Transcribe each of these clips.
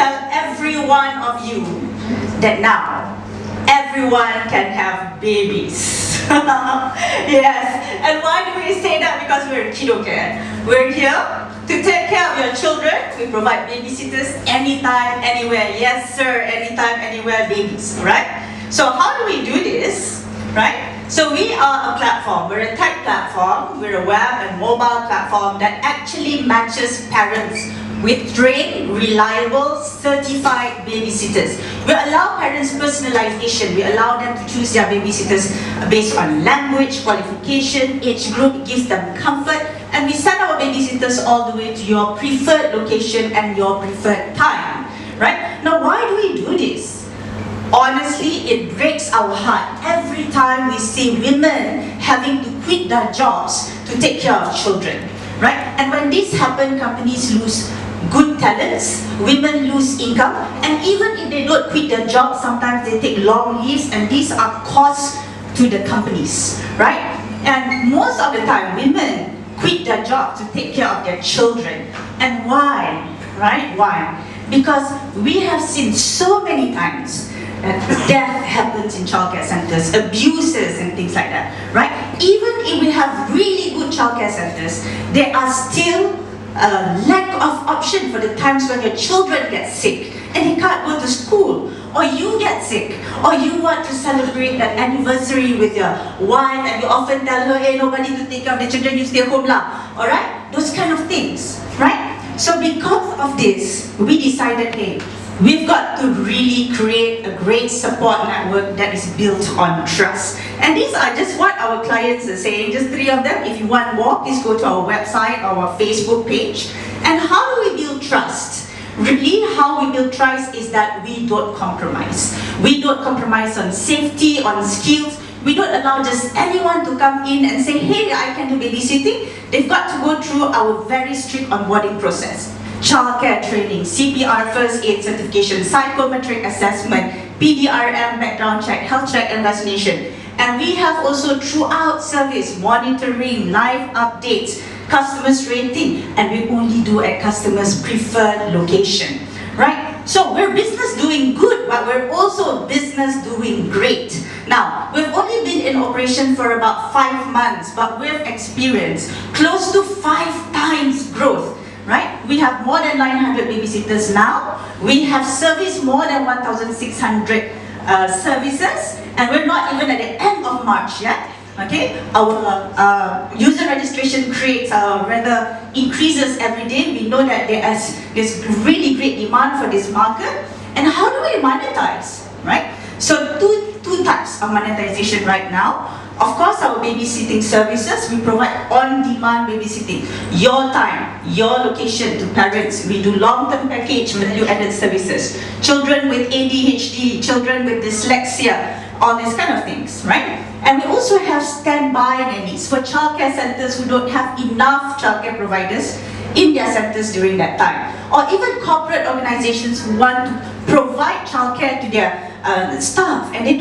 tell every one of you that now everyone can have babies. Yes, and why do we say that? Because we're Kiddocare. We're here to take care of your children. We provide babysitters anytime, anywhere. Yes, sir, anytime, anywhere, babies, right? So how do we do this, right? So we are a platform, we're a tech platform, we're a web and mobile platform that actually matches parents with trained, reliable, certified babysitters. We allow parents personalization, we allow them to choose their babysitters based on language, qualification, age group, it gives them comfort, and we send our babysitters all the way to your preferred location and your preferred time, right? Now why do we do this? Honestly, it breaks our heart every time we see women having to quit their jobs to take care of children, right? And when this happens, companies lose good talents, women lose income, and even if they don't quit their job, sometimes they take long leaves, and these are costs to the companies, right? And most of the time, women quit their job to take care of their children. And why, right? Why? Because we have seen so many times death happens in childcare centers, abuses and things like that, right? Even if we have really good childcare centers, there are still a lack of option for the times when your children get sick and they can't go to school, or you get sick, or you want to celebrate an anniversary with your wife and you often tell her, hey, nobody to take care of the children, you stay home lah, alright? Those kind of things, right? So because of this, we decided, hey, we've got to really create a great support network that is built on trust. And these are just what our clients are saying, just 3 of them. If you want more, please go to our website, our Facebook page. And how do we build trust? Really, how we build trust is that we don't compromise. We don't compromise on safety, on skills. We don't allow just anyone to come in and say, hey, I can do babysitting. They've got to go through our very strict onboarding process. Childcare training, CPR first aid certification, psychometric assessment, PDRM background check, health check and vaccination. And we have also throughout service monitoring, live updates, customers rating, and we only do at customers' preferred location, right? So we're business doing good, but we're also business doing great. Now, we've only been in operation for about 5 months, but we've experienced close to 5 times growth. Right? We have more than 900 babysitters now. We have serviced more than 1,600 services, and we're not even at the end of March yet. Okay, our user registration rather increases every day. We know that there's really great demand for this market. And how do we monetize? Right? So two types of monetization right now. Of course, our babysitting services, we provide on-demand babysitting. Your time, your location to parents. We do long-term package value-added services. Children with ADHD, children with dyslexia, all these kind of things, right? And we also have standby nannies for childcare centers who don't have enough childcare providers in their centers during that time. Or even corporate organizations who want to provide childcare to their staff, and they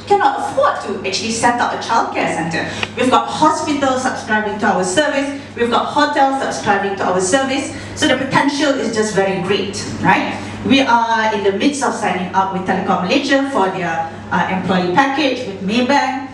cannot afford to actually set up a childcare center. We've got hospitals subscribing to our service, we've got hotels subscribing to our service, so the potential is just very great, right? We are in the midst of signing up with Telecom Malaysia for their employee package with Maybank,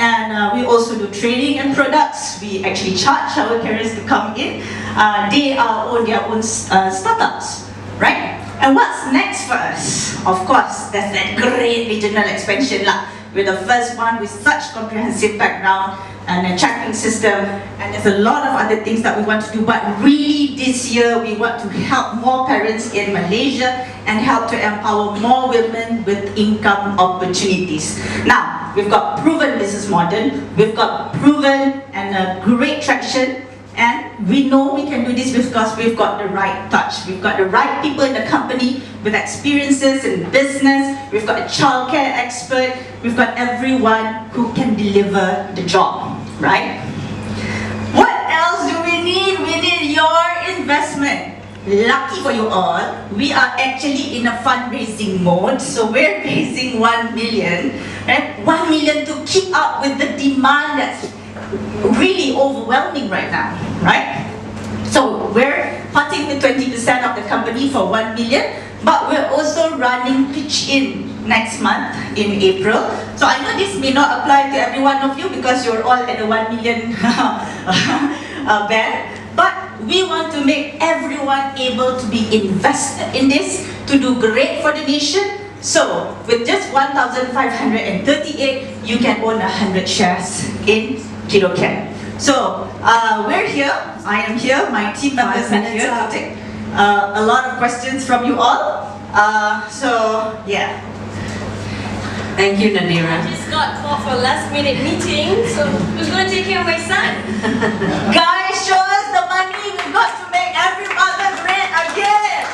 and we also do training and products. We actually charge our carriers to come in. They own their own startups, right? And what's next for us? Of course, there's that great regional expansion lah. We're the first one with such comprehensive background and a tracking system, and there's a lot of other things that we want to do, but really this year we want to help more parents in Malaysia and help to empower more women with income opportunities. Now, we've got proven business model, we've got proven and a great traction, and we know we can do this because we've got the right touch. We've got the right people in the company with experiences in business. We've got a childcare expert. We've got everyone who can deliver the job, right? What else do we need? We need your investment. Lucky for you all, we are actually in a fundraising mode. So we're raising 1 million, right? 1 million to keep up with the demand that's really overwhelming right now, right? So So we're parting with 20% of the company for 1 million, but we're also running pitch-in next month in April. So I know this may not apply to every one of you because you're all at the 1 million band, but we want to make everyone able to be invested in this, to do great for the nation. So with just 1,538, you can own 100 shares in Kiddocare. So we're here, I am here, my team members are here to take a lot of questions from you all. So yeah. Thank you, Nadira. I just got called for a last-minute meeting, so who's going to take care of my son? Guys, show us the money. We've got to make every mother great again.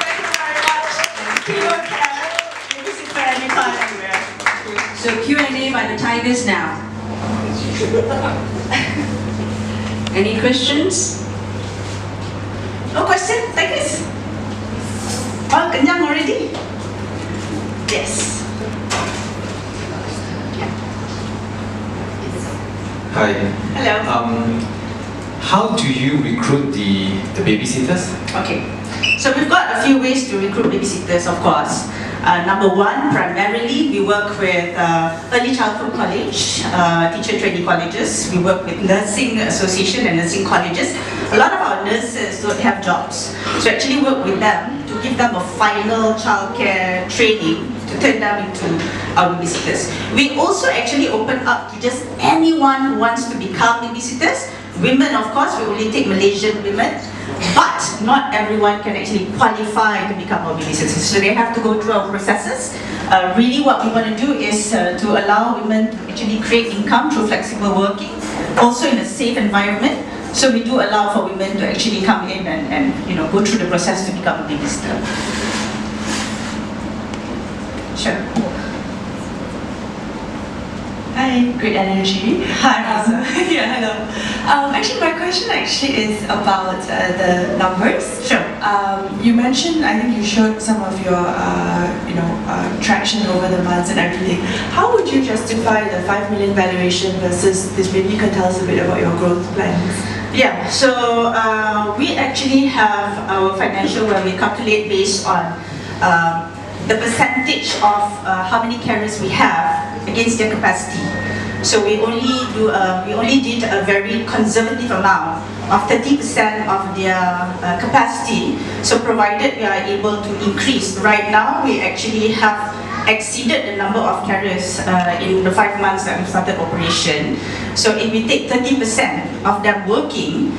Thank you very much. Kiddocare. Babysitter anytime, anywhere. So Q&A by the Tigers now. Any questions? No question? Tigers? All kenyang already? Yes. Hi. Hello. How do you recruit the babysitters? Okay, so we've got a few ways to recruit babysitters, of course. Number one, primarily, we work with early childhood college, teacher training colleges. We work with nursing association and nursing colleges. A lot of our nurses don't have jobs, so actually work with them to give them a final childcare training to turn them into our babysitters. We also actually open up to just anyone who wants to become babysitters. Women, of course, we only take Malaysian women, but not everyone can actually qualify to become our babysitters. So they have to go through our processes. Really what we want to do is to allow women to actually create income through flexible working, also in a safe environment. So we do allow for women to actually come in and go through the process to become a babysitter. Sure. Hi, great energy. Hi, Lisa. Yeah, hello. Actually, my question is about the numbers. Sure. You mentioned, I think you showed some of your, traction over the months and everything. How would you justify the 5 million valuation versus this? Maybe you can tell us a bit about your growth plans. Yeah, so we actually have our financial where we calculate based on the percentage of how many carers we have against their capacity. So we only did a very conservative amount of 30% of their capacity. So provided we are able to increase, right now we actually have exceeded the number of carers in the 5 months that we've started operation. So if we take 30% of them working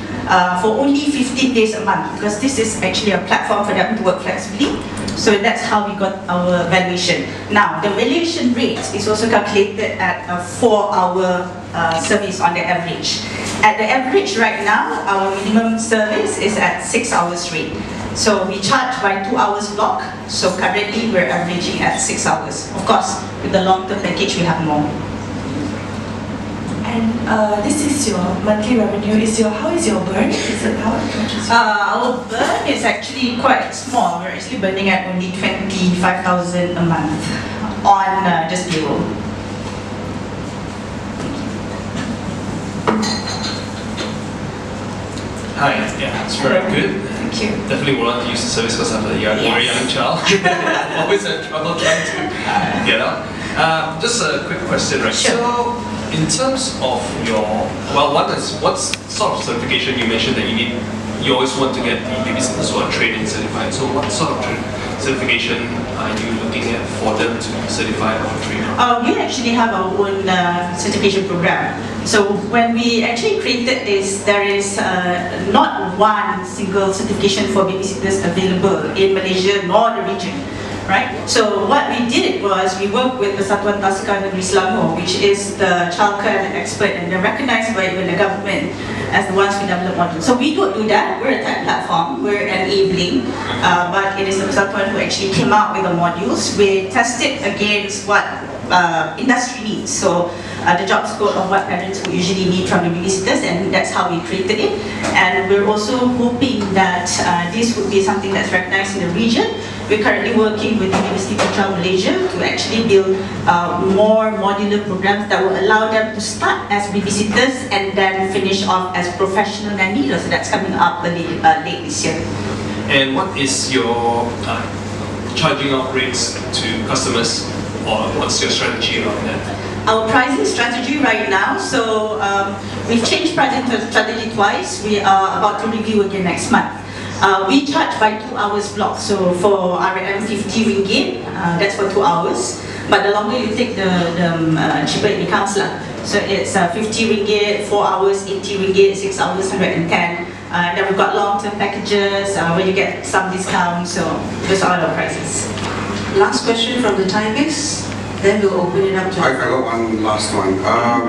for only 15 days a month, because this is actually a platform for them to work flexibly. So that's how we got our valuation. Now, the valuation rate is also calculated at a 4-hour service on the average. At the average right now, our minimum service is at 6 hours rate. So we charge by 2 hours block. So currently we're averaging at 6 hours. Of course, with the long-term package, we have more. And this is your monthly revenue. How is your burn? Our burn is actually quite small. We're actually burning at only 25,000 a month on just payroll. Hi, yeah, it's very good. Thank you. Definitely will want to use the service because I have a very young child. Always have trouble trying to get out. Just a quick question, right? Sure. So, in terms of your, what sort of certification you mentioned that you need? You always want to get the babysitters who are trained and certified. So, what sort of certification are you looking at for them to be certified or trained? We actually have our own certification program. So when we actually created this, there is not one single certification for babysitters available in Malaysia nor the region. Right? So what we did was we worked with Persatuan Tasikan Negeri Selangor, which is the childcare expert, and they're recognized by even the government as the ones who develop modules. So we don't do that. We're a tech platform. We're enabling, but it is the Persatuan who actually came out with the modules. We tested against what industry needs. So the job scope of what parents would usually need from the babysitters, and that's how we created it. And we're also hoping that this would be something that's recognized in the region. We're currently working with University Putra Malaysia to actually build more modular programs that will allow them to start as babysitters and then finish off as professional nannies. So that's coming up late this year. And what is your charging out rates to customers, or what's your strategy around that? Our pricing strategy right now, so we've changed pricing strategy twice. We are about to review again next month. We charge by 2 hours block, so for RM 50 ringgit, that's for 2 hours. But the longer you take, the cheaper it becomes. So it's 50 ringgit, 4 hours, 80 ringgit, 6 hours, 110. Then we've got long-term packages where you get some discounts, so those are the prices. Last question from the Tigers, then we'll open it up to... I got one last one.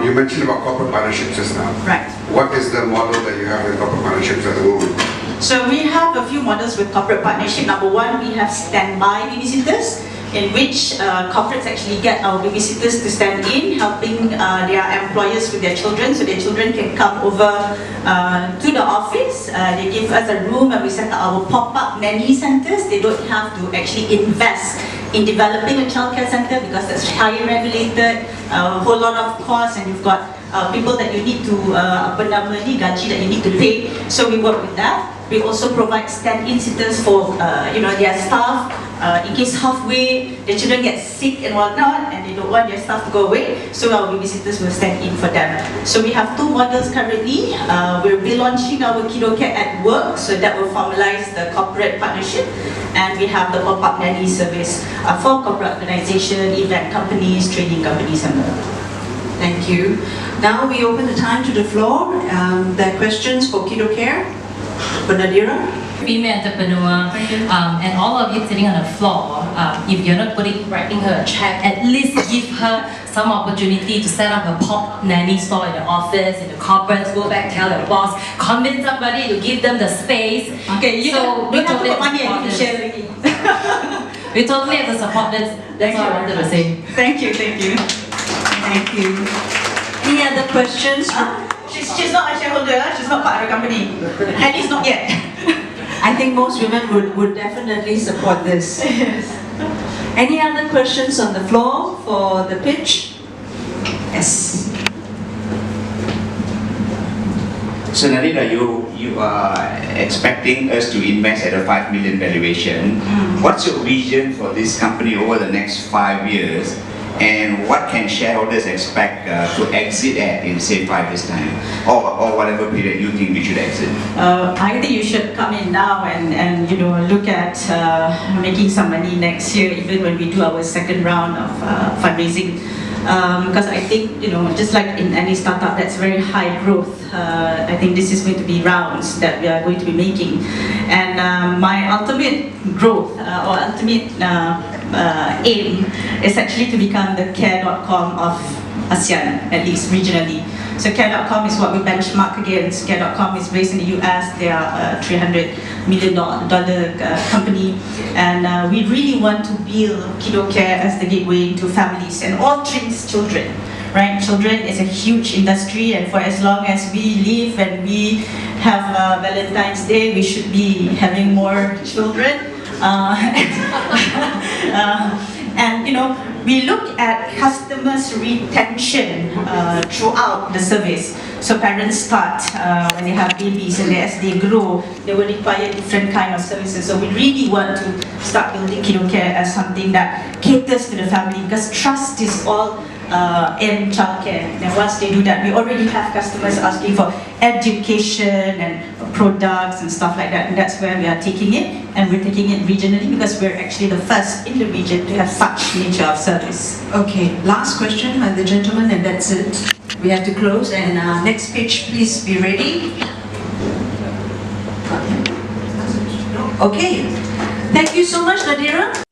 You mentioned about corporate partnerships just now. Right. What is the model that you have with corporate partnerships at the moment? So we have a few models with corporate partnership. Number one, we have standby babysitters, in which corporates actually get our babysitters to stand in, helping their employers with their children, so their children can come over to the office. They give us a room and we set up our pop-up nanny centers. They don't have to actually invest in developing a childcare center because that's highly regulated, a whole lot of costs, and you've got people that you need to, gaji that you need to pay. So we work with that. We also provide stand-in sitters for their staff in case halfway the children get sick and whatnot and they don't want their staff to go away, so our babysitters will stand in for them. So we have 2 models currently. We're relaunching our Kiddocare at work, so that will formalize the corporate partnership, and we have the pop-up nanny service for corporate organization, event companies, training companies and more. Thank you. Now we open the time to the floor. There are questions for Kiddocare. For Nadira? Female entrepreneur, and all of you sitting on the floor, if you're not writing her a check, at least give her some opportunity to set up a pop nanny store in the office, in the corporates, go back, tell your boss, convince somebody to give them the space. Okay, so we totally money support and you this. share with me. We totally have to support this. That's all I wanted to say. Thank you, thank you. Thank you. Any other questions? She's not a shareholder, she's not part of the company. At least not yet. I think most women would definitely support this. Any other questions on the floor for the pitch? Yes. So Nadira, you are expecting us to invest at a 5 million valuation. What's your vision for this company over the next 5 years? And what can shareholders expect to exit at in say 5 years time, or whatever period you think we should exit? I think you should come in now and look at making some money next year, even when we do our second round of fundraising. Because I think just like in any startup that's very high growth, I think this is going to be rounds that we are going to be making. And my ultimate growth or ultimate aim is actually to become the care.com of ASEAN, at least regionally. So Care.com is what we benchmark against. Care.com is based in the US. They are a $300 million company. And we really want to build Kiddocare as the gateway into families and all things children. Right? Children is a huge industry, and for as long as we live and we have Valentine's Day, we should be having more children. And we look at customers' retention throughout the service. So parents start when they have babies, and as they grow, they will require different kind of services. So we really want to start building Kiddocare as something that caters to the family, because trust is all in childcare. And once they do that, we already have customers asking for education and products and stuff like that, and that's where we are taking it, and we're taking it regionally because we're actually the first in the region to have such nature of service. Okay, last question by the gentleman, and that's it. We have to close, and next pitch, please be ready. Okay, thank you so much, Nadira.